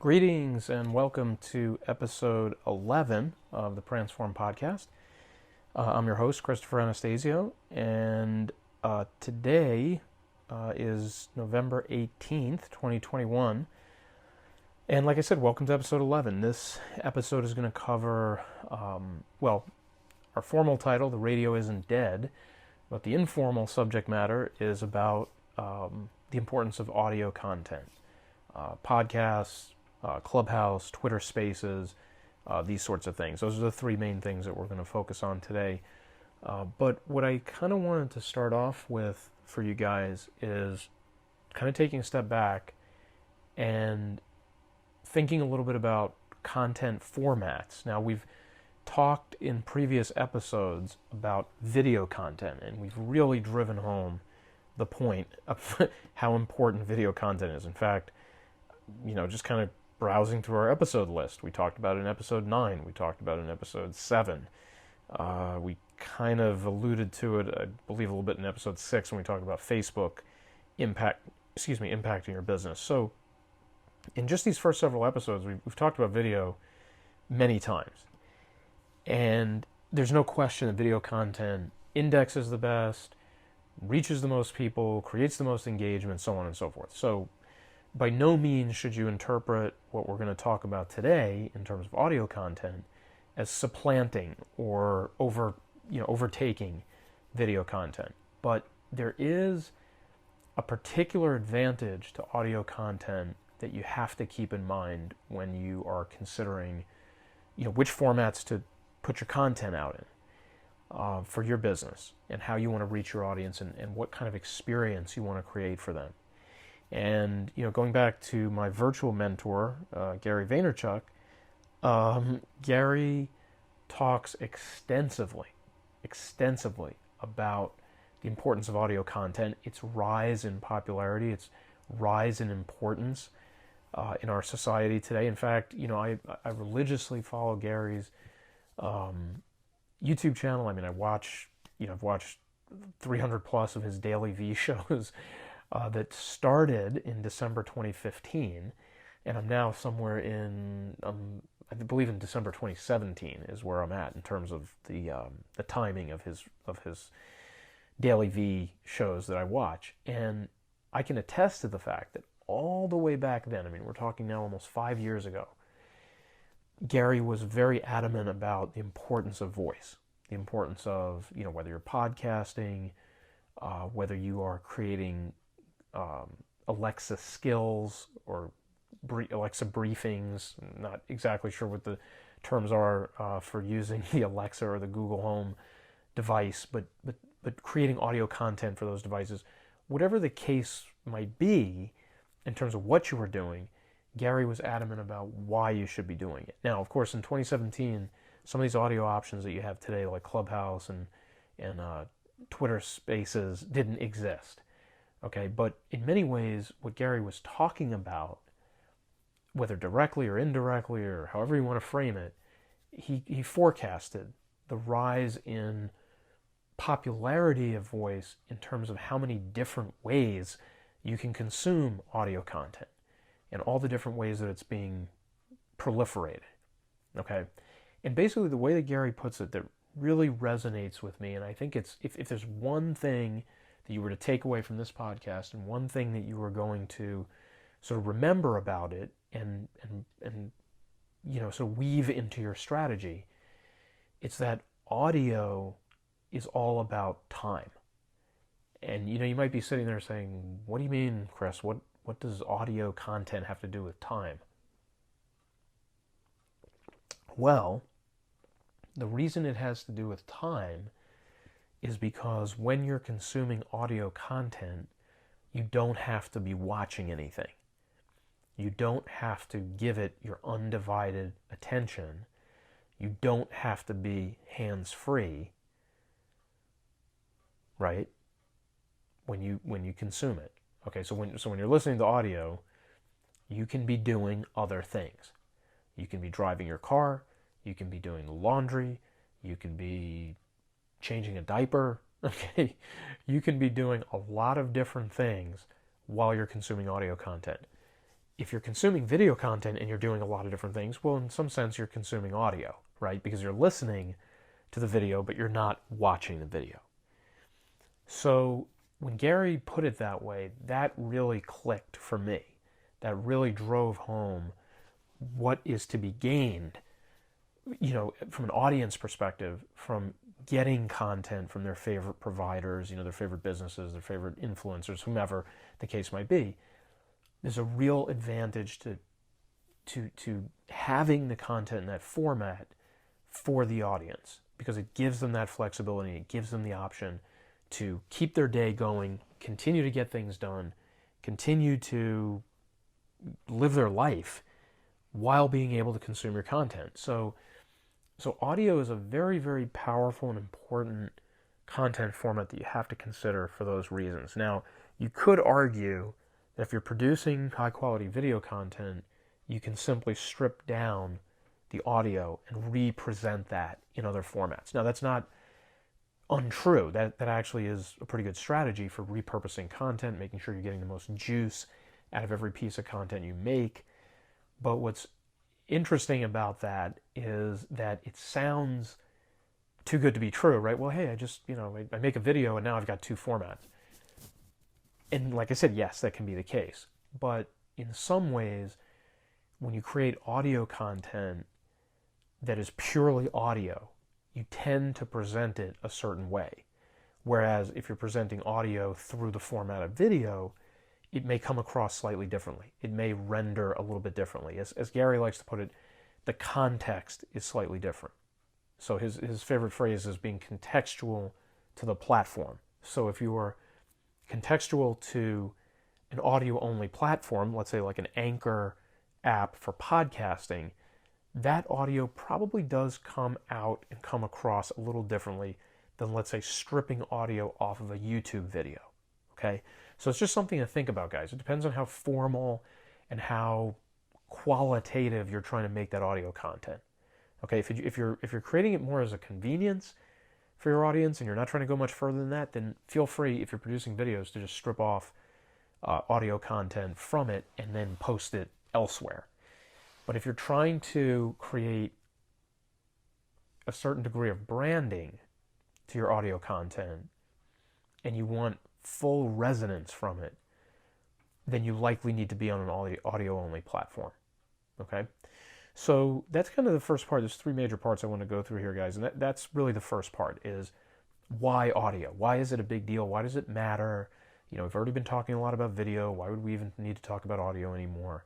Greetings and welcome to episode 11 of the Transform Podcast. I'm your host, Christopher Anastasio, and today is November 18th, 2021. And like I said, welcome to episode 11. This episode is going to cover, our formal title, The Radio Isn't Dead, but the informal subject matter is about the importance of audio content, podcasts, Clubhouse, Twitter Spaces, these sorts of things. Those are the three main things that we're going to focus on today. But what I kind of wanted to start off with for you guys is kind of taking a step back and thinking a little bit about content formats. Now, we've talked in previous episodes about video content, and we've really driven home the point of how important video content is. In fact, just kind of browsing through our episode list. We talked about it in episode 9. We talked about it in episode 7. We kind of alluded to it, I believe, a little bit in episode 6 when we talked about Facebook impacting your business. So in just these first several episodes, we've talked about video many times. And there's no question that video content indexes the best, reaches the most people, creates the most engagement, so on and so forth. So by no means should you interpret what we're going to talk about today in terms of audio content as supplanting or overtaking video content. But there is a particular advantage to audio content that you have to keep in mind when you are considering, which formats to put your content out in for your business and how you want to reach your audience and what kind of experience you want to create for them. And, going back to my virtual mentor, Gary Vaynerchuk, Gary talks extensively about the importance of audio content, its rise in popularity, its rise in importance in our society today. In fact, I religiously follow Gary's YouTube channel. I mean, I've watched 300 plus of his daily V shows. That started in December 2015, and I'm now somewhere I believe in December 2017 is where I'm at in terms of the timing of his daily V shows that I watch. And I can attest to the fact that all the way back then, I mean, we're talking now almost 5 years ago, Gary was very adamant about the importance of voice, the importance of, whether you're podcasting, whether you are creating Alexa skills or Alexa briefings. I'm not exactly sure what the terms are for using the Alexa or the Google Home device, but creating audio content for those devices. Whatever the case might be in terms of what you were doing, Gary was adamant about why you should be doing it. Now, of course, in 2017, some of these audio options that you have today, like Clubhouse and Twitter Spaces, didn't exist. Okay, but in many ways, what Gary was talking about, whether directly or indirectly or however you want to frame it, he forecasted the rise in popularity of voice in terms of how many different ways you can consume audio content and all the different ways that it's being proliferated. Okay, and basically the way that Gary puts it that really resonates with me, and I think it's if there's one thing that you were to take away from this podcast and one thing that you were going to sort of remember about it and sort of weave into your strategy, it's that audio is all about time. And you might be sitting there saying, what do you mean, Chris? What does audio content have to do with time? Well, the reason it has to do with time is because when you're consuming audio content, you don't have to be watching anything. You don't have to give it your undivided attention. You don't have to be hands-free, right? When you consume it. Okay, so when you're listening to audio, you can be doing other things. You can be driving your car, you can be doing laundry, you can be changing a diaper, okay? You can be doing a lot of different things while you're consuming audio content. if you're consuming video content and you're doing a lot of different things, well, in some sense, you're consuming audio, right? Because you're listening to the video, but you're not watching the video. So when Gary put it that way, that really clicked for me. That really drove home what is to be gained, from an audience perspective, from getting content from their favorite providers, their favorite businesses, their favorite influencers, whomever the case might be. There's a real advantage to having the content in that format for the audience, because it gives them that flexibility. It gives them the option to keep their day going, continue to get things done, continue to live their life while being able to consume your content. So audio is a very, very powerful and important content format that you have to consider for those reasons. Now, you could argue that if you're producing high-quality video content, you can simply strip down the audio and re-present that in other formats. Now, that's not untrue. That actually is a pretty good strategy for repurposing content, making sure you're getting the most juice out of every piece of content you make. But what's interesting about that is that it sounds too good to be true, right? Well, hey, I make a video and now I've got two formats. And like I said, yes, that can be the case. But in some ways, when you create audio content that is purely audio, you tend to present it a certain way. Whereas if you're presenting audio through the format of video, it may come across slightly differently. It may render a little bit differently. As Gary likes to put it, the context is slightly different. So his favorite phrase is being contextual to the platform. So if you are contextual to an audio-only platform, let's say like an Anchor app for podcasting, that audio probably does come out and come across a little differently than, let's say, stripping audio off of a YouTube video. Okay? So it's just something to think about, guys. It depends on how formal and how qualitative you're trying to make that audio content. Okay, if you're creating it more as a convenience for your audience and you're not trying to go much further than that, then feel free, if you're producing videos, to just strip off audio content from it and then post it elsewhere. But if you're trying to create a certain degree of branding to your audio content and you want full resonance from it, then you likely need to be on an audio-only platform. Okay? So that's kind of the first part. There's three major parts I want to go through here, guys. And that's really the first part, is why audio? Why is it a big deal? Why does it matter? We've already been talking a lot about video. Why would we even need to talk about audio anymore?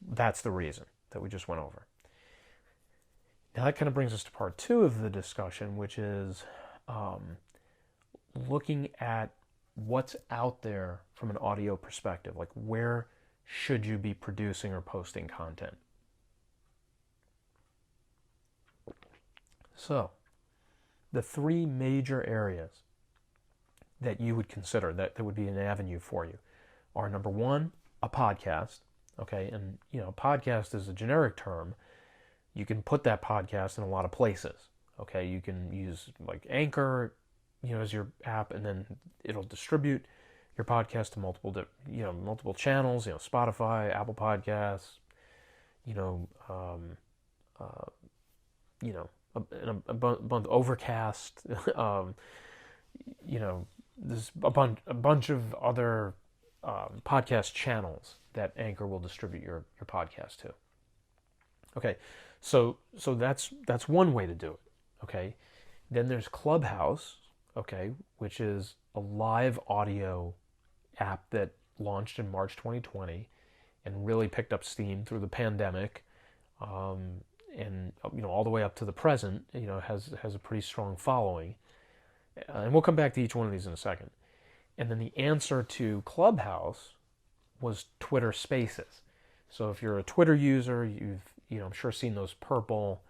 That's the reason that we just went over. Now that kind of brings us to part two of the discussion, which is looking at what's out there from an audio perspective. Like, where should you be producing or posting content? So, the three major areas that you would consider that would be an avenue for you are, number one, a podcast. Okay, and podcast is a generic term. You can put that podcast in a lot of places. Okay, you can use like Anchor, as your app, and then it'll distribute your podcast to multiple channels. Spotify, Apple Podcasts, a bunch Overcast. There's a bunch of other podcast channels that Anchor will distribute your podcast to. Okay, so that's one way to do it. Okay, then there's Clubhouse. Okay, which is a live audio app that launched in March 2020 and really picked up steam through the pandemic, and all the way up to the present. Has a pretty strong following, and we'll come back to each one of these in a second. And then the answer to Clubhouse was Twitter Spaces. So if you're a Twitter user, you've I'm sure seen those purple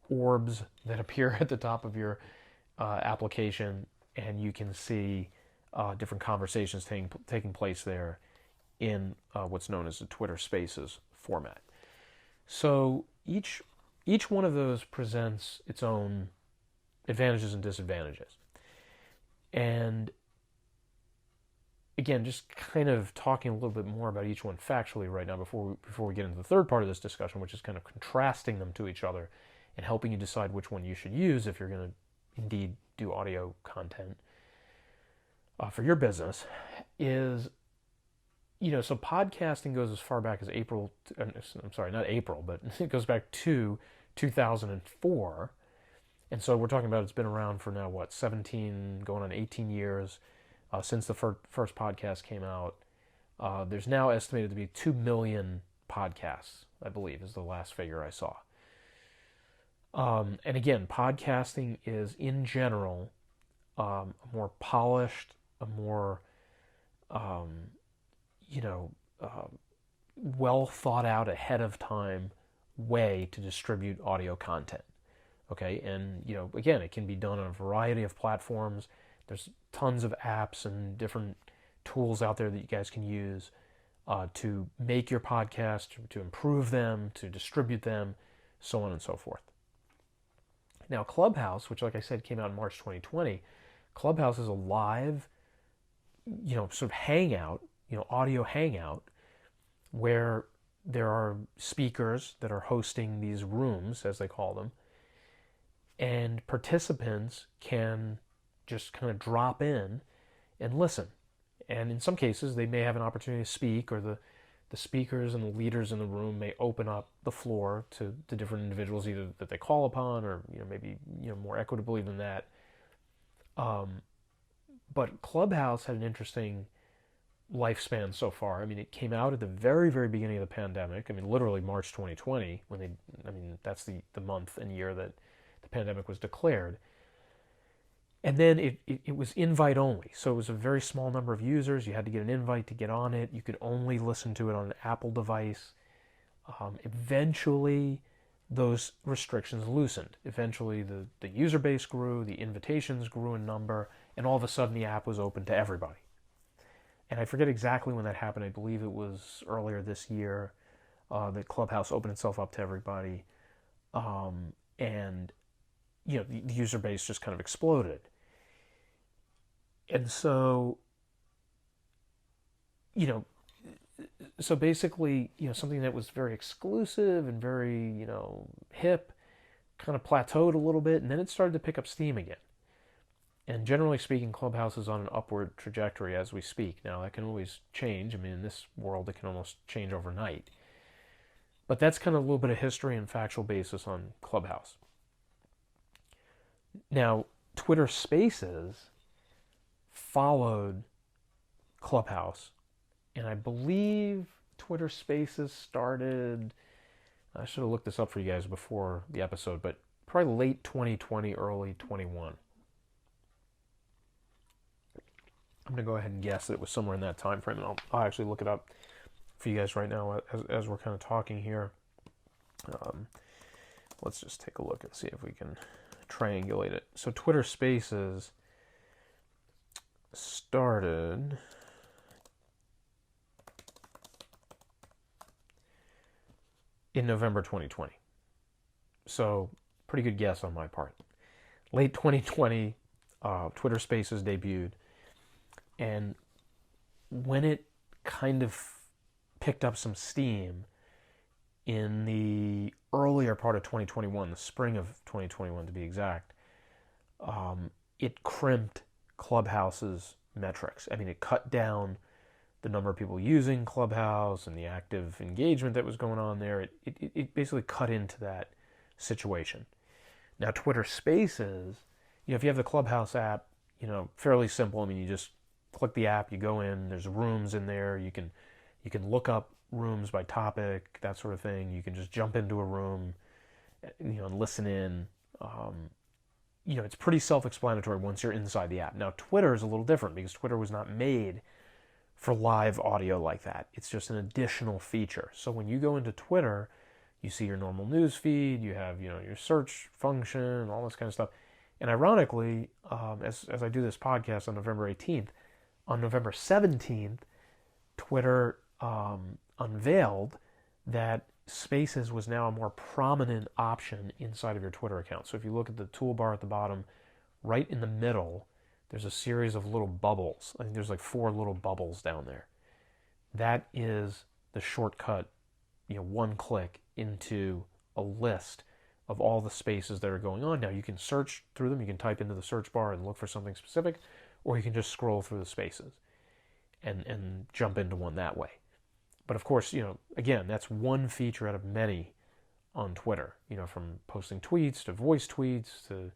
orbs that appear at the top of your application, and you can see different conversations taking place there in what's known as the Twitter Spaces format. So each one of those presents its own advantages and disadvantages. And again, just kind of talking a little bit more about each one factually right now before we get into the third part of this discussion, which is kind of contrasting them to each other and helping you decide which one you should use if you're going to indeed do audio content for your business. Is, so podcasting goes as far back as not April, but it goes back to 2004. And so we're talking about it's been around for now, 17, going on 18 years since the first podcast came out. There's now estimated to be 2 million podcasts, I believe, is the last figure I saw. And again, podcasting is, in general, a more polished, a more, well thought out, ahead of time way to distribute audio content. Okay, and again, it can be done on a variety of platforms. There's tons of apps and different tools out there that you guys can use to make your podcast, to improve them, to distribute them, so on and so forth. Now, Clubhouse, which, like I said, came out in March 2020, Clubhouse is a live, sort of hangout, audio hangout, where there are speakers that are hosting these rooms, as they call them, and participants can just kind of drop in and listen. And in some cases, they may have an opportunity to speak, or the speakers and the leaders in the room may open up the floor to different individuals, either that they call upon, or maybe more equitably than that. But Clubhouse had an interesting lifespan so far. I mean, it came out at the very, very beginning of the pandemic. I mean, literally March 2020, that's the month and year that the pandemic was declared. And then it was invite only. So it was a very small number of users. You had to get an invite to get on it. You could only listen to it on an Apple device. Eventually, those restrictions loosened. Eventually, the user base grew, the invitations grew in number, and all of a sudden the app was open to everybody. And I forget exactly when that happened. I believe it was earlier this year that Clubhouse opened itself up to everybody. And the user base just kind of exploded. And so, so basically, something that was very exclusive and very, hip, kind of plateaued a little bit, and then it started to pick up steam again. And generally speaking, Clubhouse is on an upward trajectory as we speak. Now, that can always change. I mean, in this world, it can almost change overnight. But that's kind of a little bit of history and factual basis on Clubhouse. Now, Twitter Spaces followed Clubhouse, and I believe Twitter Spaces started, I should have looked this up for you guys before the episode, but probably late 2020, early 21. I'm going to go ahead and guess that it was somewhere in that time frame, and I'll actually look it up for you guys right now as we're kind of talking here. Let's just take a look and see if we can triangulate it. So Twitter Spaces started in November 2020. So pretty good guess on my part. Late 2020, Twitter Spaces debuted. And when it kind of picked up some steam in the earlier part of 2021, the spring of 2021 to be exact, it crimped Clubhouse's metrics. I mean, it cut down the number of people using Clubhouse and the active engagement that was going on there. It basically cut into that situation. Now, Twitter Spaces, if you have the Clubhouse app, fairly simple. I mean, you just click the app, you go in, there's rooms in there, you can look up rooms by topic, that sort of thing. You can just jump into a room, and listen in. It's pretty self-explanatory once you're inside the app. Now, Twitter is a little different because Twitter was not made for live audio like that. It's just an additional feature. So when you go into Twitter, you see your normal news feed, you have, your search function, all this kind of stuff. And ironically, as I do this podcast on November 18th, on November 17th, Twitter unveiled that Spaces was now a more prominent option inside of your Twitter account. So if you look at the toolbar at the bottom, right in the middle, there's a series of little bubbles. I think there's like 4 little bubbles down there. That is the shortcut, one click into a list of all the spaces that are going on. Now you can search through them. You can type into the search bar and look for something specific, or you can just scroll through the spaces and jump into one that way. But of course, again, that's one feature out of many on Twitter, from posting tweets to voice tweets to,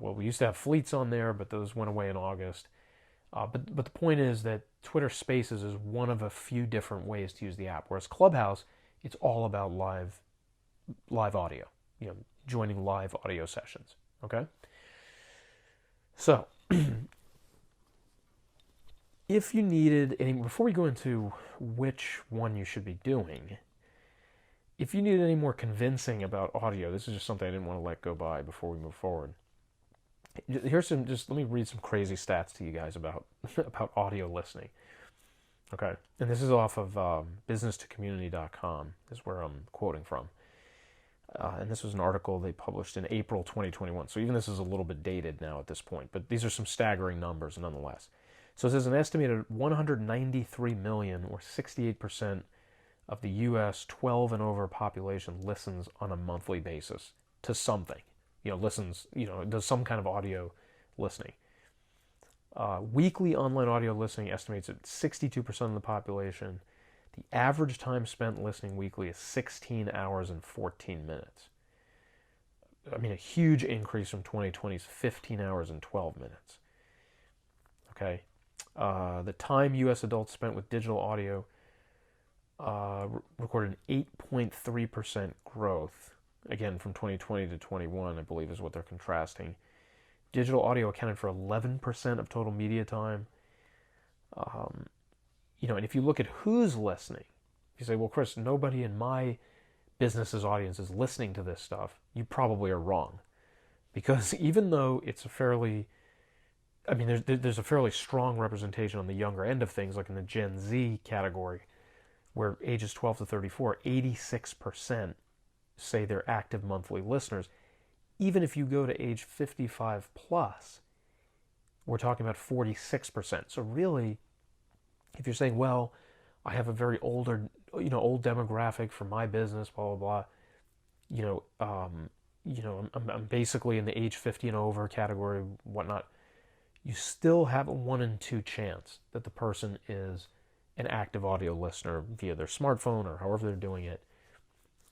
we used to have fleets on there, but those went away in August. But the point is that Twitter Spaces is one of a few different ways to use the app, whereas Clubhouse, it's all about live audio, joining live audio sessions, okay? So, if you needed any, before we go into which one you should be doing, if you needed any more convincing about audio, this is just something I didn't want to let go by before we move forward. Here's let me read some crazy stats to you guys about audio listening. Okay, and this is off of businesstocommunity.com is where I'm quoting from. And this was an article they published in April 2021. So even this is a little bit dated now at this point, but these are some staggering numbers nonetheless. So it says an estimated 193 million, or 68% of the U.S. 12 and over population listens on a monthly basis to something. Does some kind of audio listening. Weekly online audio listening estimates at 62% of the population. The average time spent listening weekly is 16 hours and 14 minutes. I mean, a huge increase from 2020's 15 hours and 12 minutes. Okay. The time U.S. adults spent with digital audio recorded an 8.3% growth. Again, from 2020 to 21, I believe is what they're contrasting. Digital audio accounted for 11% of total media time. And if you look at who's listening, you say, well, Chris, nobody in my business's audience is listening to this stuff. You probably are wrong. Because even though it's there's a fairly strong representation on the younger end of things, like in the Gen Z category, where ages 12 to 34, 86% say they're active monthly listeners. Even if you go to age 55 plus, we're talking about 46%. So really, if you're saying, well, I have a very old demographic for my business, blah, blah, blah, I'm basically in the age 50 and over category, whatnot, you still have a 1 in 2 chance that the person is an active audio listener via their smartphone or however they're doing it.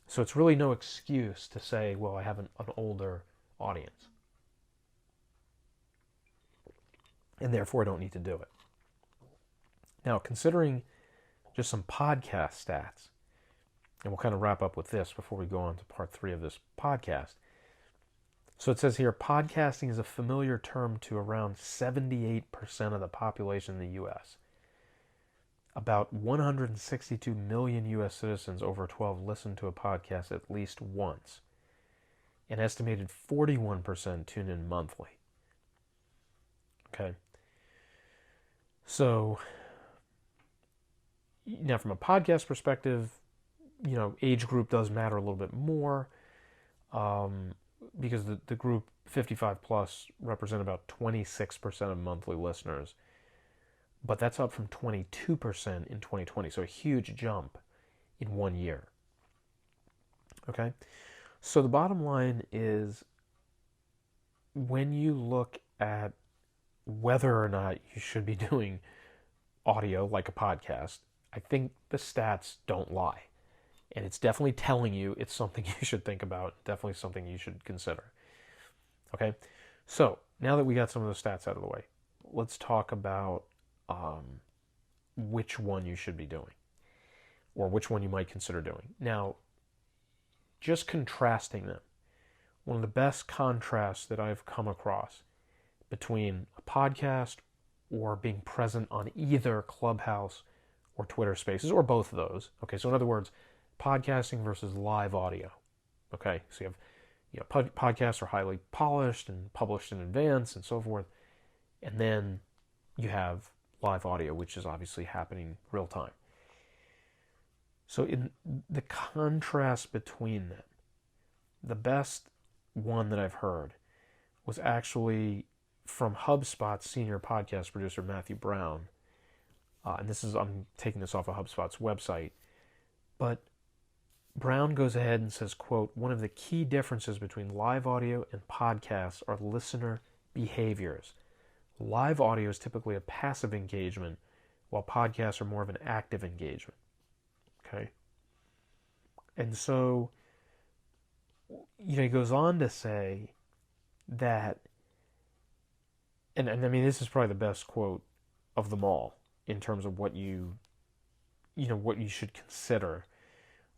So it's really no excuse to say, well, I have an older audience, and therefore I don't need to do it. Now, considering just some podcast stats, and we'll kind of wrap up with this before we go on to part 3 of this podcast. So it says here, podcasting is a familiar term to around 78% of the population in the U.S. About 162 million U.S. citizens over 12 listen to a podcast at least once. An estimated 41% tune in monthly. Okay. So, now from a podcast perspective, age group does matter a little bit more, because the group 55 plus represent about 26% of monthly listeners. But that's up from 22% in 2020, so a huge jump in 1 year. Okay? So the bottom line is, when you look at whether or not you should be doing audio like a podcast, I think the stats don't lie. And it's definitely telling you it's something you should think about, definitely something you should consider. Okay? So, now that we got some of the stats out of the way, let's talk about which one you should be doing, or which one you might consider doing. Now, just contrasting them, one of the best contrasts that I've come across between a podcast or being present on either Clubhouse or Twitter Spaces, or both of those. Okay, so in other words, podcasting versus live audio. Okay, so you have, podcasts are highly polished and published in advance and so forth, and then you have live audio, which is obviously happening real time. So in the contrast between them, the best one that I've heard was actually from HubSpot's senior podcast producer, Matthew Brown, and I'm taking this off of HubSpot's website, but Brown goes ahead and says, quote, "One of the key differences between live audio and podcasts are listener behaviors. Live audio is typically a passive engagement, while podcasts are more of an active engagement." Okay? And so, he goes on to say that, and I mean, this is probably the best quote of them all in terms of what you should consider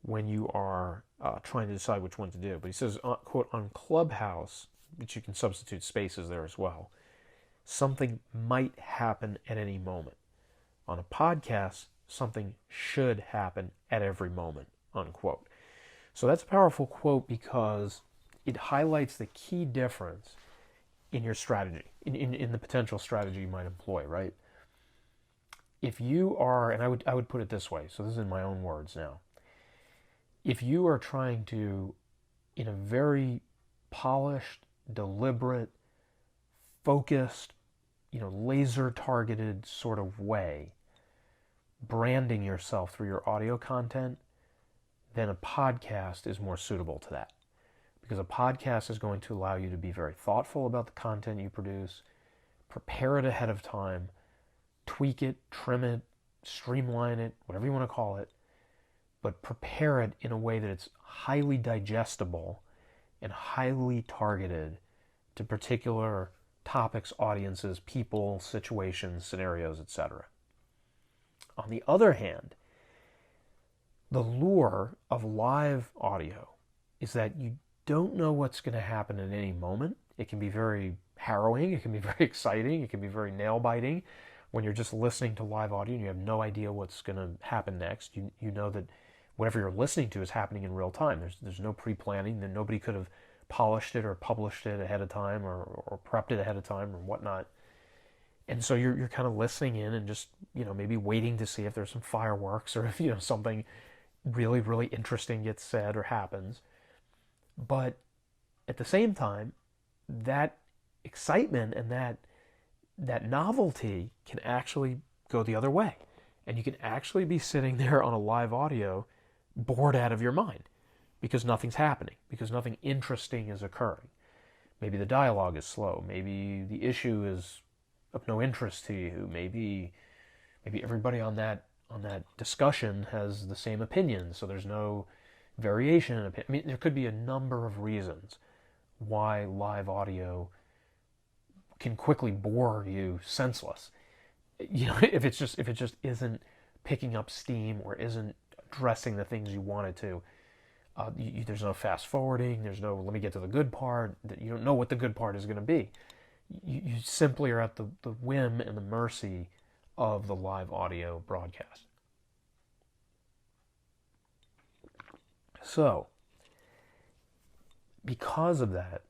when you are trying to decide which one to do. But he says, quote, "On Clubhouse," which you can substitute spaces there as well, "something might happen at any moment. On a podcast, something should happen at every moment," unquote. So that's a powerful quote because it highlights the key difference in your strategy, in the potential strategy you might employ, right? If you are, and I would put it this way, so this is in my own words now. If you are trying to, in a very polished, deliberate, focused, laser-targeted sort of way, branding yourself through your audio content, then a podcast is more suitable to that. Because a podcast is going to allow you to be very thoughtful about the content you produce, prepare it ahead of time, tweak it, trim it, streamline it, whatever you want to call it, but prepare it in a way that it's highly digestible and highly targeted to particular topics, audiences, people, situations, scenarios, etc. On the other hand, the lure of live audio is that you don't know what's going to happen at any moment. It can be very harrowing, it can be very exciting, it can be very nail-biting when you're just listening to live audio and you have no idea what's going to happen next. You know that whatever you're listening to is happening in real time. There's no pre-planning, that nobody could have polished it or published it ahead of time or prepped it ahead of time or whatnot. And so you're kind of listening in and just, maybe waiting to see if there's some fireworks or if, something really, really interesting gets said or happens. But at the same time, that excitement and that novelty can actually go the other way. And you can actually be sitting there on a live audio bored out of your mind because nothing's happening, because nothing interesting is occurring. Maybe the dialogue is slow. Maybe the issue is of no interest to you. Maybe everybody on that discussion has the same opinion, so there's no variation in opinion. I mean, there could be a number of reasons why live audio can quickly bore you senseless. If it just isn't picking up steam or isn't addressing the things you want it to. There's no fast forwarding. There's no let me get to the good part. You don't know what the good part is going to be. You simply are at the whim and the mercy of the live audio broadcast. So, because of that,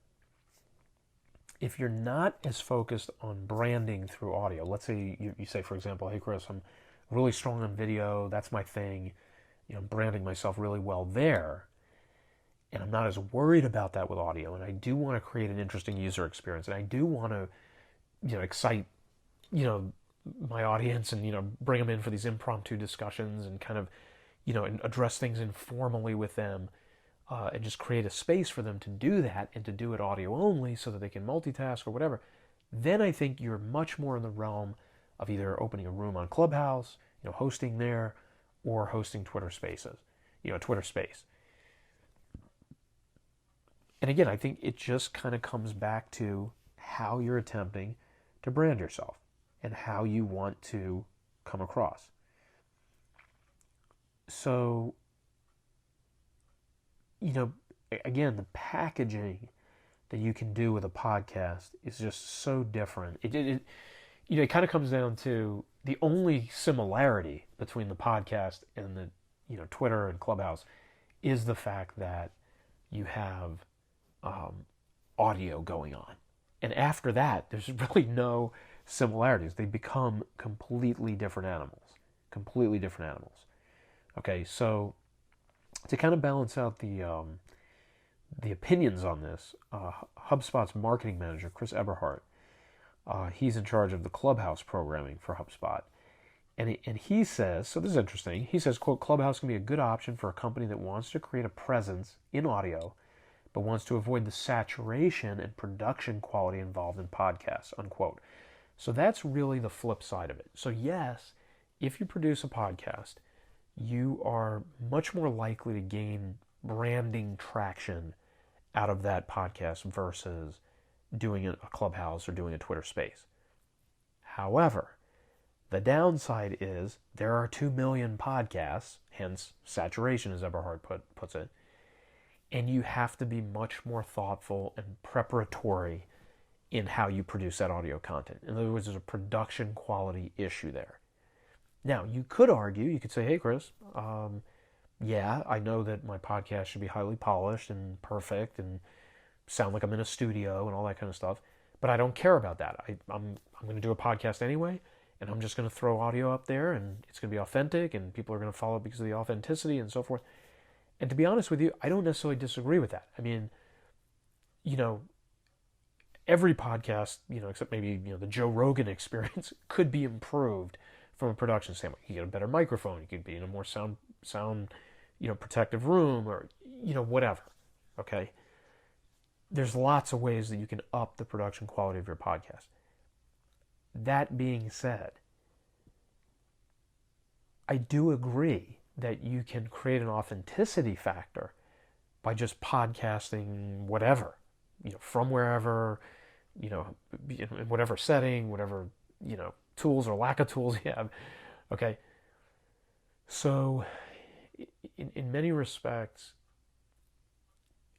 if you're not as focused on branding through audio, let's say you say, for example, "Hey Chris, I'm really strong on video, that's my thing, I'm branding myself really well there, and I'm not as worried about that with audio, and I do want to create an interesting user experience, and I do want to, excite, my audience and, bring them in for these impromptu discussions and kind of, and address things informally with them, and just create a space for them to do that and to do it audio only so that they can multitask or whatever," then I think you're much more in the realm of either opening a room on Clubhouse, hosting there, or hosting Twitter Spaces, Twitter Space. And again, I think it just kind of comes back to how you're attempting to brand yourself and how you want to come across. So, again, the packaging that you can do with a podcast is just so different. It kind of comes down to the only similarity between the podcast and the, Twitter and Clubhouse is the fact that you have audio going on. And after that, there's really no similarities. They become completely different animals. Completely different animals. Okay, so to kind of balance out the opinions on this, HubSpot's marketing manager, Chris Eberhardt, He's in charge of the Clubhouse programming for HubSpot. And he says, so this is interesting, he says, quote, Clubhouse can be a good option for a company that wants to create a presence in audio, but wants to avoid the saturation and production quality involved in podcasts, unquote. So that's really the flip side of it. So yes, if you produce a podcast, you are much more likely to gain branding traction out of that podcast versus doing a Clubhouse or doing a Twitter space. However, the downside is there are 2 million podcasts, hence saturation as Eberhard puts it, and you have to be much more thoughtful and preparatory in how you produce that audio content. In other words, there's a production quality issue there. Now, you could argue, you could say, hey, Chris, yeah, I know that my podcast should be highly polished and perfect and sound like I'm in a studio and all that kind of stuff, but I don't care about that. I'm going to do a podcast anyway, and I'm just going to throw audio up there, and it's going to be authentic, and people are going to follow it because of the authenticity and so forth. And to be honest with you, I don't necessarily disagree with that. I mean, every podcast, except maybe, the Joe Rogan experience could be improved from a production standpoint. You get a better microphone. You could be in a more sound, protective room, or, whatever. Okay. There's lots of ways that you can up the production quality of your podcast. That being said, I do agree that you can create an authenticity factor by just podcasting whatever, from wherever, in whatever setting, whatever, tools or lack of tools you have. Okay. So in many respects,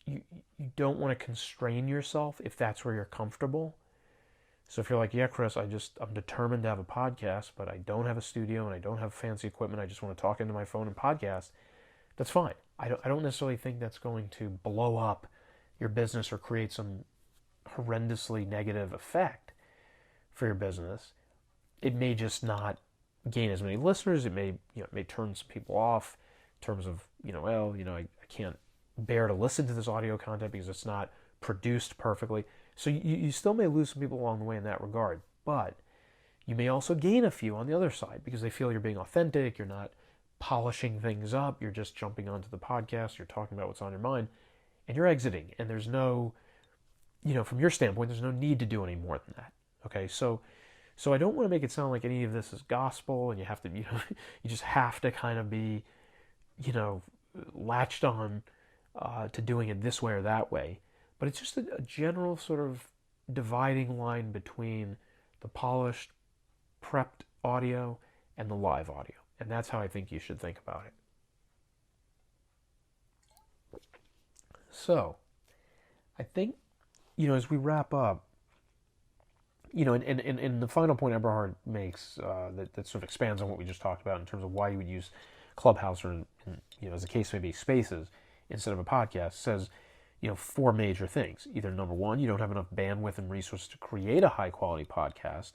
you don't want to constrain yourself if that's where you're comfortable. So if you're like, yeah, Chris, I'm determined to have a podcast, but I don't have a studio and I don't have fancy equipment, I just want to talk into my phone and podcast, that's fine. I don't necessarily think that's going to blow up your business or create some horrendously negative effect for your business. It may just not gain as many listeners. It may, it may turn some people off in terms of, I can't bear to listen to this audio content because it's not produced perfectly. So you still may lose some people along the way in that regard, but you may also gain a few on the other side because they feel you're being authentic, you're not polishing things up, you're just jumping onto the podcast, you're talking about what's on your mind, and you're exiting. And there's no, from your standpoint, there's no need to do any more than that. Okay, so I don't want to make it sound like any of this is gospel and you have to, you just have to kind of be, latched on to doing it this way or that way. But it's just a general sort of dividing line between the polished, prepped audio and the live audio. And that's how I think you should think about it. So, I think, as we wrap up, and the final point Eberhard makes that sort of expands on what we just talked about in terms of why you would use Clubhouse or, as the case may be, Spaces instead of a podcast, says, 4 major things. Either number one, you don't have enough bandwidth and resources to create a high-quality podcast.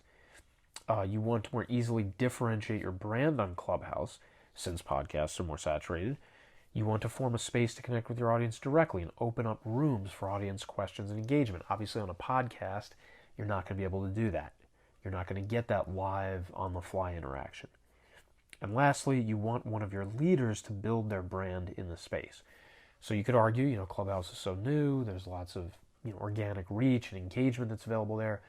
You want to more easily differentiate your brand on Clubhouse, since podcasts are more saturated. You want to form a space to connect with your audience directly and open up rooms for audience questions and engagement. Obviously, on a podcast, you're not going to be able to do that. You're not going to get that live, on-the-fly interaction. And lastly, you want one of your leaders to build their brand in the space. So you could argue, Clubhouse is so new, there's lots of organic reach and engagement that's available there.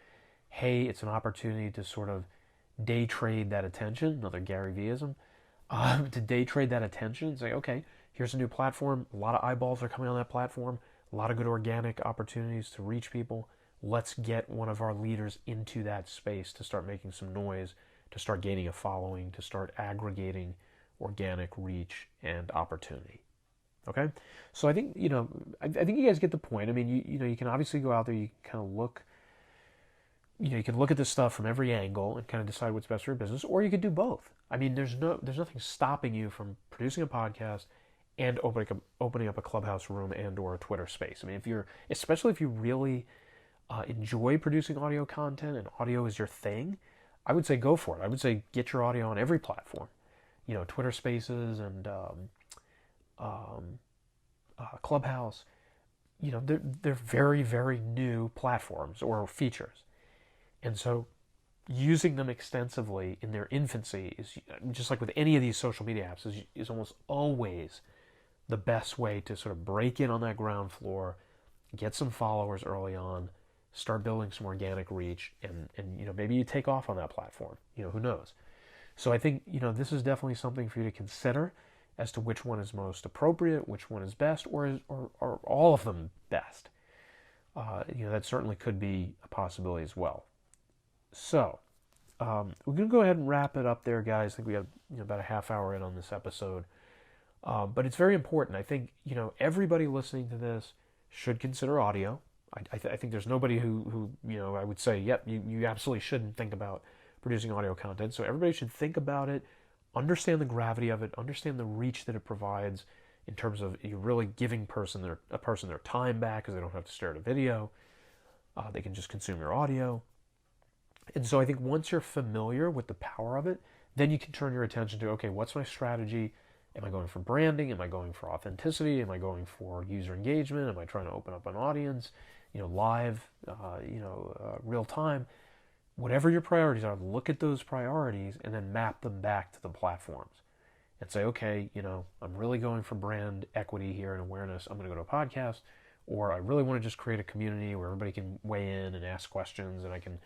Hey, it's an opportunity to sort of day trade that attention, another Gary Vee-ism, to day trade that attention and say, okay, here's a new platform, a lot of eyeballs are coming on that platform, a lot of good organic opportunities to reach people. Let's get one of our leaders into that space to start making some noise, to start gaining a following, to start aggregating organic reach and opportunity. Okay, so I think I think you guys get the point. I mean, you can obviously go out there, you can kind of look, you can look at this stuff from every angle and kind of decide what's best for your business, or you could do both. I mean, there's nothing stopping you from producing a podcast and opening up a Clubhouse room and or a Twitter space. I mean, especially if you really enjoy producing audio content and audio is your thing, I would say go for it. I would say get your audio on every platform, Twitter Spaces and Clubhouse. They're very, very new platforms or features. And so using them extensively in their infancy is, just like with any of these social media apps, is almost always the best way to sort of break in on that ground floor, get some followers early on, start building some organic reach, and maybe you take off on that platform. Who knows? So I think this is definitely something for you to consider as to which one is most appropriate, which one is best, or all of them best. That certainly could be a possibility as well. So we're going to go ahead and wrap it up there, guys. I think we have about a half hour in on this episode. But it's very important. I think everybody listening to this should consider audio. I think there's nobody who I would say, yep, you absolutely shouldn't think about producing audio content. So everybody should think about it, understand the gravity of it, understand the reach that it provides in terms of you really giving a person their time back because they don't have to stare at a video. They can just consume your audio. And so I think once you're familiar with the power of it, then you can turn your attention to, okay, what's my strategy? Am I going for branding? Am I going for authenticity? Am I going for user engagement? Am I trying to open up an audience, live, real time? Whatever your priorities are, look at those priorities and then map them back to the platforms and say, okay, I'm really going for brand equity here and awareness. I'm going to go to a podcast, or I really want to just create a community where everybody can weigh in and ask questions and I can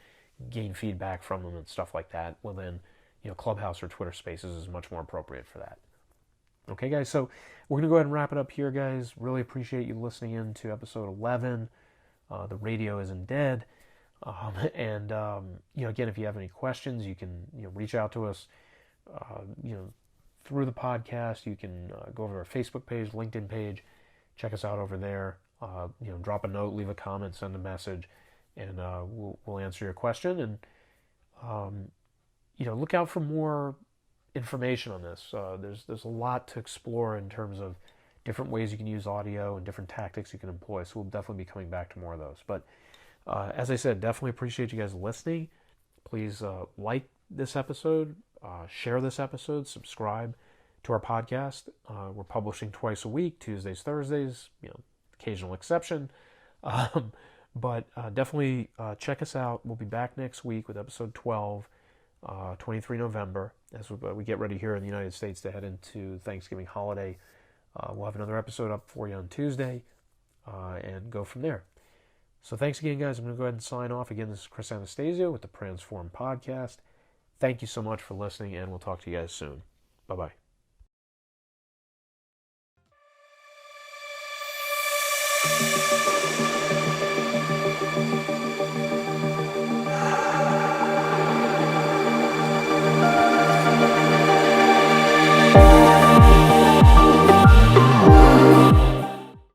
gain feedback from them and stuff like that. Well, then, Clubhouse or Twitter Spaces is much more appropriate for that. Okay, guys, so we're going to go ahead and wrap it up here, guys. Really appreciate you listening in to episode 11. The radio isn't dead. Again, if you have any questions, you can reach out to us, through the podcast. You can go over to our Facebook page, LinkedIn page, check us out over there. Drop a note, leave a comment, send a message, and we'll answer your question. And look out for more information on this. There's a lot to explore in terms of different ways you can use audio and different tactics you can employ. So we'll definitely be coming back to more of those. But as I said, definitely appreciate you guys listening. Please like this episode, share this episode, subscribe to our podcast. We're publishing twice a week, Tuesdays, Thursdays, occasional exception. But definitely check us out. We'll be back next week with episode 12, 23 November, as we get ready here in the United States to head into Thanksgiving holiday. We'll have another episode up for you on Tuesday and go from there. So thanks again, guys. I'm going to go ahead and sign off. Again, this is Chris Anastasio with the Transform Podcast. Thank you so much for listening, and we'll talk to you guys soon. Bye-bye.